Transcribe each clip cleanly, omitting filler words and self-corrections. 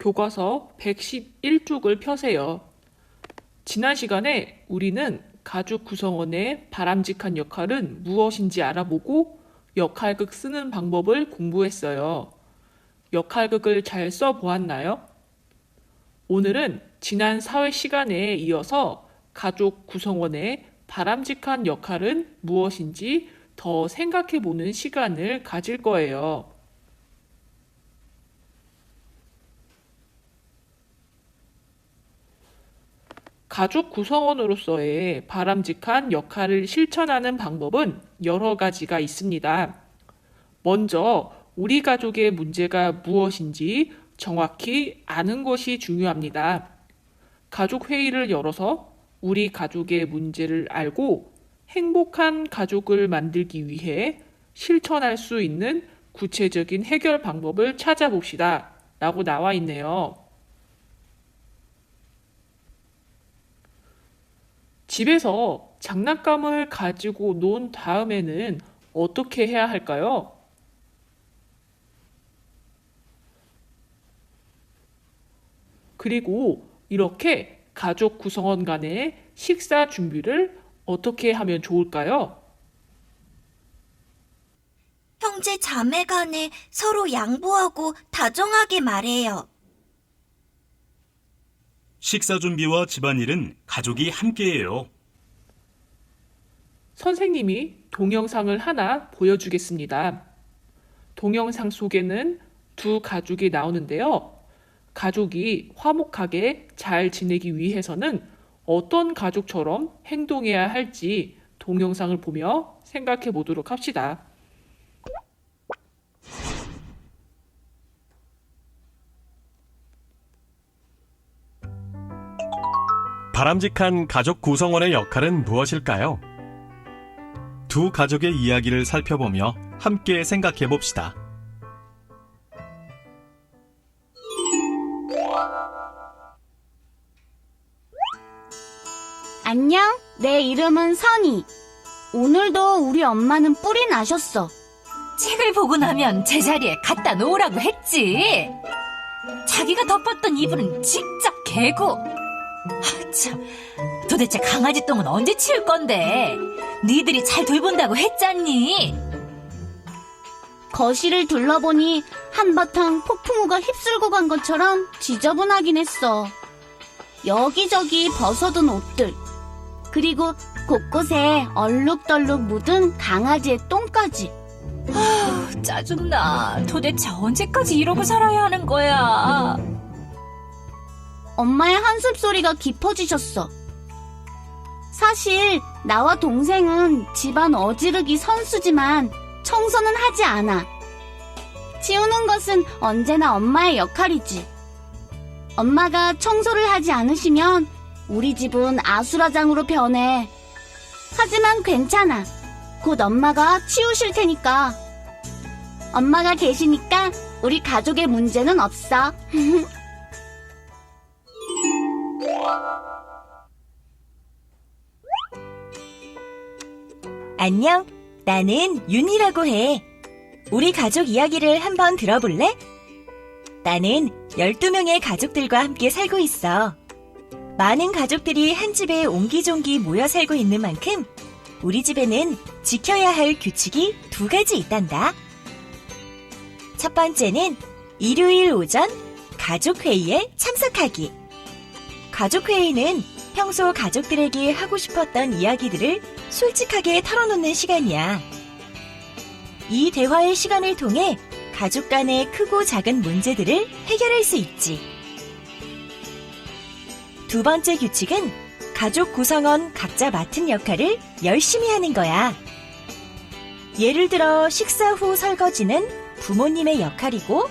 교과서 111쪽을 펴세요. 지난 시간에 우리는 가족 구성원의 바람직한 역할은 무엇인지 알아보고 역할극 쓰는 방법을 공부했어요. 역할극을 잘 써보았나요? 오늘은 지난 사회 시간에 이어서 가족 구성원의 바람직한 역할은 무엇인지 더 생각해보는 시간을 가질 거예요. 가족 구성원으로서의 바람직한 역할을 실천하는 방법은 여러 가지가 있습니다. 먼저 우리 가족의 문제가 무엇인지 정확히 아는 것이 중요합니다. 가족 회의를 열어서 우리 가족의 문제를 알고 행복한 가족을 만들기 위해 실천할 수 있는 구체적인 해결 방법을 찾아봅시다. 라고 나와 있네요. 집에서 장난감을 가지고 논 다음에는 어떻게 해야 할까요? 그리고 이렇게 가족 구성원 간의 식사 준비를 어떻게 하면 좋을까요? 형제 자매 간에 서로 양보하고 다정하게 말해요. 식사 준비와 집안일은 가족이 함께해요. 선생님이 동영상을 하나 보여주겠습니다. 동영상 속에는 두 가족이 나오는데요. 가족이 화목하게 잘 지내기 위해서는 어떤 가족처럼 행동해야 할지 동영상을 보며 생각해 보도록 합시다. 바람직한 가족 구성원의 역할은 무엇일까요? 두 가족의 이야기를 살펴보며 함께 생각해 봅시다. 안녕, 내 이름은 선희. 오늘도 우리 엄마는 뿔이 나셨어. 책을 보고 나면 제자리에 갖다 놓으라고 했지. 자기가 덮었던 이불은 직접 개고. 참, 도대체 강아지 똥은 언제 치울 건데? 니들이 잘 돌본다고 했잖니. 거실을 둘러보니 한바탕 폭풍우가 휩쓸고 간 것처럼 지저분하긴 했어. 여기저기 벗어둔 옷들, 그리고 곳곳에 얼룩덜룩 묻은 강아지의 똥까지. 짜증나. 도대체 언제까지 이러고 살아야 하는 거야? 엄마의 한숨 소리가 깊어지셨어. 사실 나와 동생은 집안 어지르기 선수지만 청소는 하지 않아. 치우는 것은 언제나 엄마의 역할이지. 엄마가 청소를 하지 않으시면 우리 집은 아수라장으로 변해. 하지만 괜찮아. 곧 엄마가 치우실 테니까. 엄마가 계시니까 우리 가족의 문제는 없어. 안녕, 나는 윤이라고 해. 우리 가족 이야기를 한번 들어볼래? 나는 12명의 가족들과 함께 살고 있어. 많은 가족들이 한 집에 옹기종기 모여 살고 있는 만큼 우리 집에는 지켜야 할 규칙이 2가지 있단다. 첫 번째는 일요일 오전 가족회의에 참석하기. 가족회의는 평소 가족들에게 하고 싶었던 이야기들을 솔직하게 털어놓는 시간이야. 이 대화의 시간을 통해 가족 간의 크고 작은 문제들을 해결할 수 있지. 두 번째 규칙은 가족 구성원 각자 맡은 역할을 열심히 하는 거야. 예를 들어 식사 후 설거지는 부모님의 역할이고,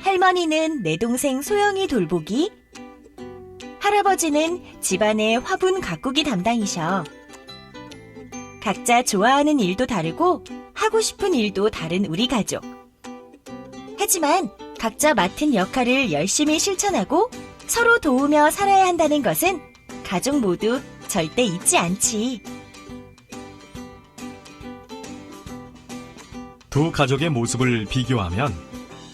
할머니는 내 동생 소영이 돌보기, 할아버지는 집안의 화분 가꾸기 담당이셔. 각자 좋아하는 일도 다르고 하고 싶은 일도 다른 우리 가족. 하지만 각자 맡은 역할을 열심히 실천하고 서로 도우며 살아야 한다는 것은 가족 모두 절대 잊지 않지. 두 가족의 모습을 비교하면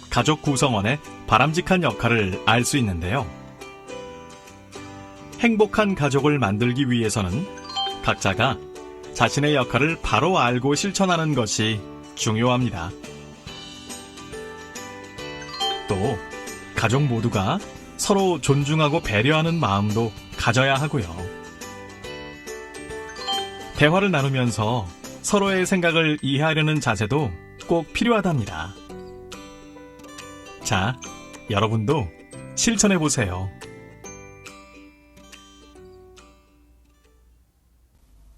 가족 구성원의 바람직한 역할을 알 수 있는데요. 행복한 가족을 만들기 위해서는 각자가 자신의 역할을 바로 알고 실천하는 것이 중요합니다. 또 가족 모두가 서로 존중하고 배려하는 마음도 가져야 하고요. 대화를 나누면서 서로의 생각을 이해하려는 자세도 꼭 필요하답니다. 자, 여러분도 실천해 보세요.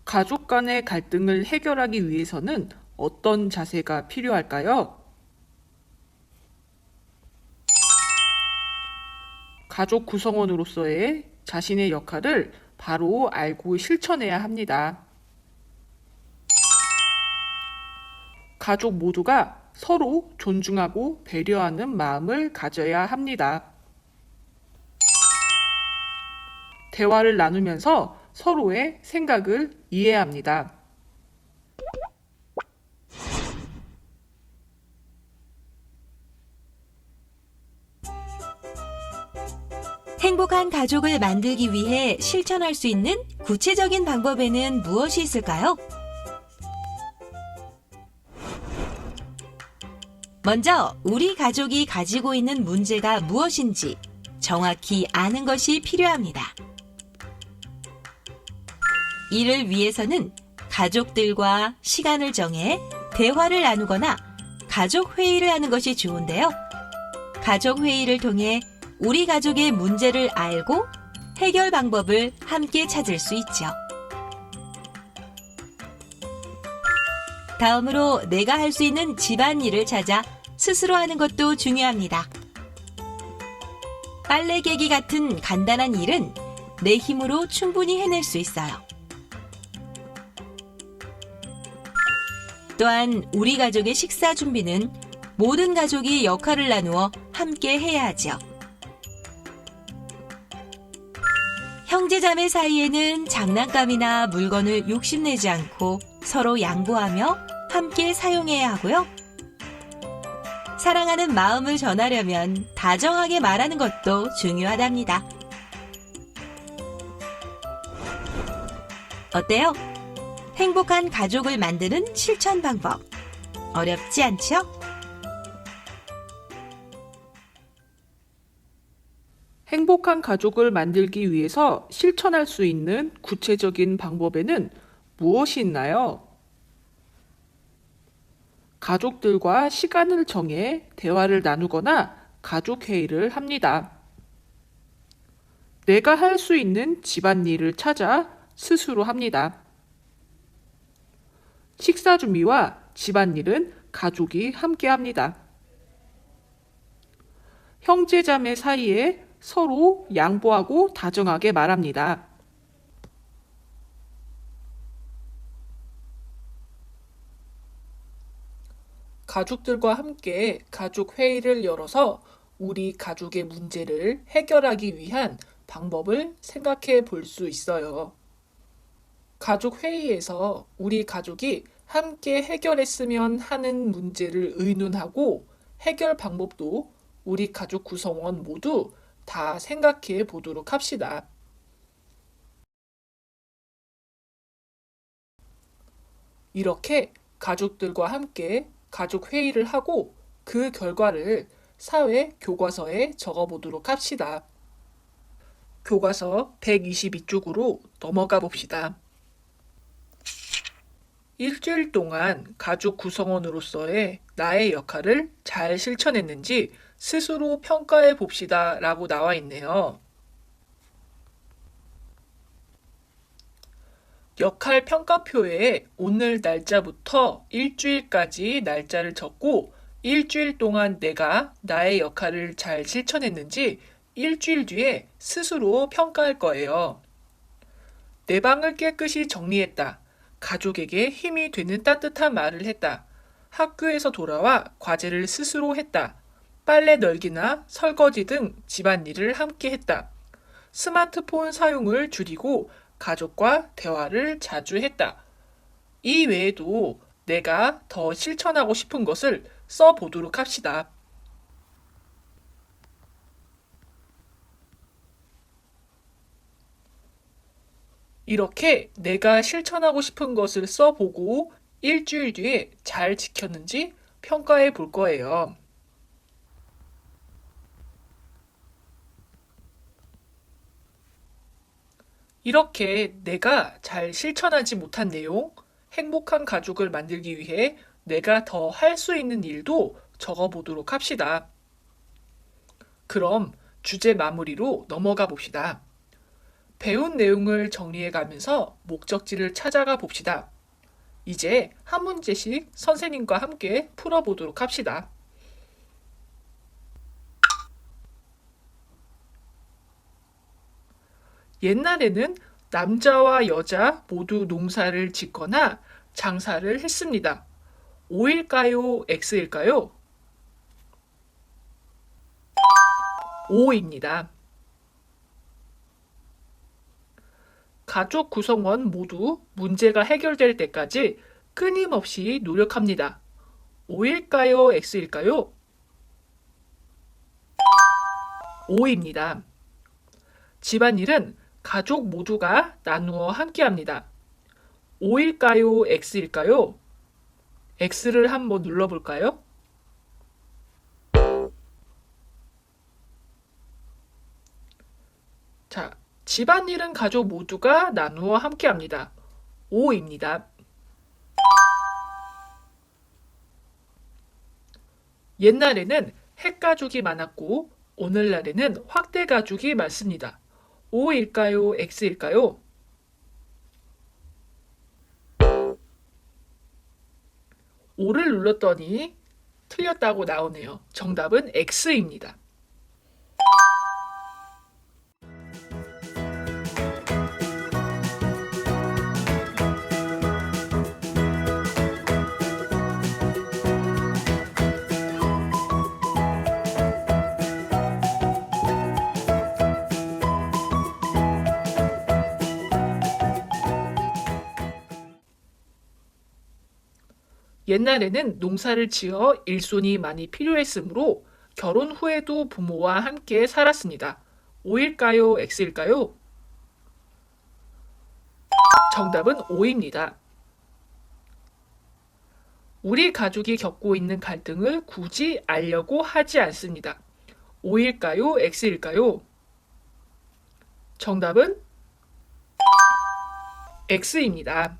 가족 간의 갈등을 해결하기 위해서는 어떤 자세가 필요할까요? 가족 구성원으로서의 자신의 역할을 바로 알고 실천해야 합니다. 가족 모두가 서로 존중하고 배려하는 마음을 가져야 합니다. 대화를 나누면서 서로의 생각을 이해합니다. 행복한 가족을 만들기 위해 실천할 수 있는 구체적인 방법에는 무엇이 있을까요? 먼저 우리 가족이 가지고 있는 문제가 무엇인지 정확히 아는 것이 필요합니다. 이를 위해서는 가족들과 시간을 정해 대화를 나누거나 가족 회의를 하는 것이 좋은데요. 가족 회의를 통해 우리 가족의 문제를 알고 해결 방법을 함께 찾을 수 있죠. 다음으로 내가 할 수 있는 집안일을 찾아 스스로 하는 것도 중요합니다. 빨래 개기 같은 간단한 일은 내 힘으로 충분히 해낼 수 있어요. 또한 우리 가족의 식사 준비는 모든 가족이 역할을 나누어 함께 해야 하죠. 형제자매 사이에는 장난감이나 물건을 욕심내지 않고 서로 양보하며 함께 사용해야 하고요. 사랑하는 마음을 전하려면 다정하게 말하는 것도 중요하답니다. 어때요? 행복한 가족을 만드는 실천 방법. 어렵지 않죠? 행복한 가족을 만들기 위해서 실천할 수 있는 구체적인 방법에는 무엇이 있나요? 가족들과 시간을 정해 대화를 나누거나 가족 회의를 합니다. 내가 할 수 있는 집안일을 찾아 스스로 합니다. 식사 준비와 집안일은 가족이 함께 합니다. 형제자매 사이에 서로 양보하고 다정하게 말합니다. 가족들과 함께 가족 회의를 열어서 우리 가족의 문제를 해결하기 위한 방법을 생각해 볼 수 있어요. 가족 회의에서 우리 가족이 함께 해결했으면 하는 문제를 의논하고 해결 방법도 우리 가족 구성원 모두 다 생각해 보도록 합시다. 이렇게 가족들과 함께 가족 회의를 하고 그 결과를 사회 교과서에 적어 보도록 합시다. 교과서 122쪽으로 넘어가 봅시다. 일주일 동안 가족 구성원으로서의 나의 역할을 잘 실천했는지 스스로 평가해 봅시다 라고 나와 있네요. 역할 평가표에 오늘 날짜부터 일주일까지 날짜를 적고 일주일 동안 내가 나의 역할을 잘 실천했는지 일주일 뒤에 스스로 평가할 거예요. 내 방을 깨끗이 정리했다. 가족에게 힘이 되는 따뜻한 말을 했다. 학교에서 돌아와 과제를 스스로 했다. 빨래 널기나 설거지 등 집안일을 함께 했다. 스마트폰 사용을 줄이고 가족과 대화를 자주 했다. 이 외에도 내가 더 실천하고 싶은 것을 써보도록 합시다. 이렇게 내가 실천하고 싶은 것을 써보고 일주일 뒤에 잘 지켰는지 평가해 볼 거예요. 이렇게 내가 잘 실천하지 못한 내용, 행복한 가족을 만들기 위해 내가 더 할 수 있는 일도 적어보도록 합시다. 그럼 주제 마무리로 넘어가 봅시다. 배운 내용을 정리해 가면서 목적지를 찾아가 봅시다. 이제 한 문제씩 선생님과 함께 풀어보도록 합시다. 옛날에는 남자와 여자 모두 농사를 짓거나 장사를 했습니다. O일까요? X일까요? O입니다. 가족 구성원 모두 문제가 해결될 때까지 끊임없이 노력합니다. O일까요? X일까요? O입니다. 집안일은 가족 모두가 나누어 함께합니다. O일까요? X일까요? X를 한번 눌러볼까요? 자, 집안일은 가족 모두가 나누어 함께합니다. O입니다. 옛날에는 핵가족이 많았고 오늘날에는 확대가족이 많습니다. O일까요? X일까요? O를 눌렀더니 틀렸다고 나오네요. 정답은 X입니다. 옛날에는 농사를 지어 일손이 많이 필요했으므로 결혼 후에도 부모와 함께 살았습니다. O일까요? X일까요? 정답은 O입니다. 우리 가족이 겪고 있는 갈등을 굳이 알려고 하지 않습니다. O일까요? X일까요? 정답은 X입니다.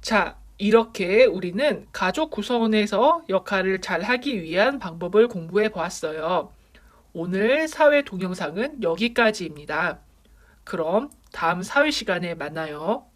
자, 이렇게 우리는 가족 구성원에서 역할을 잘 하기 위한 방법을 공부해 보았어요. 오늘 사회 동영상은 여기까지입니다. 그럼 다음 사회 시간에 만나요.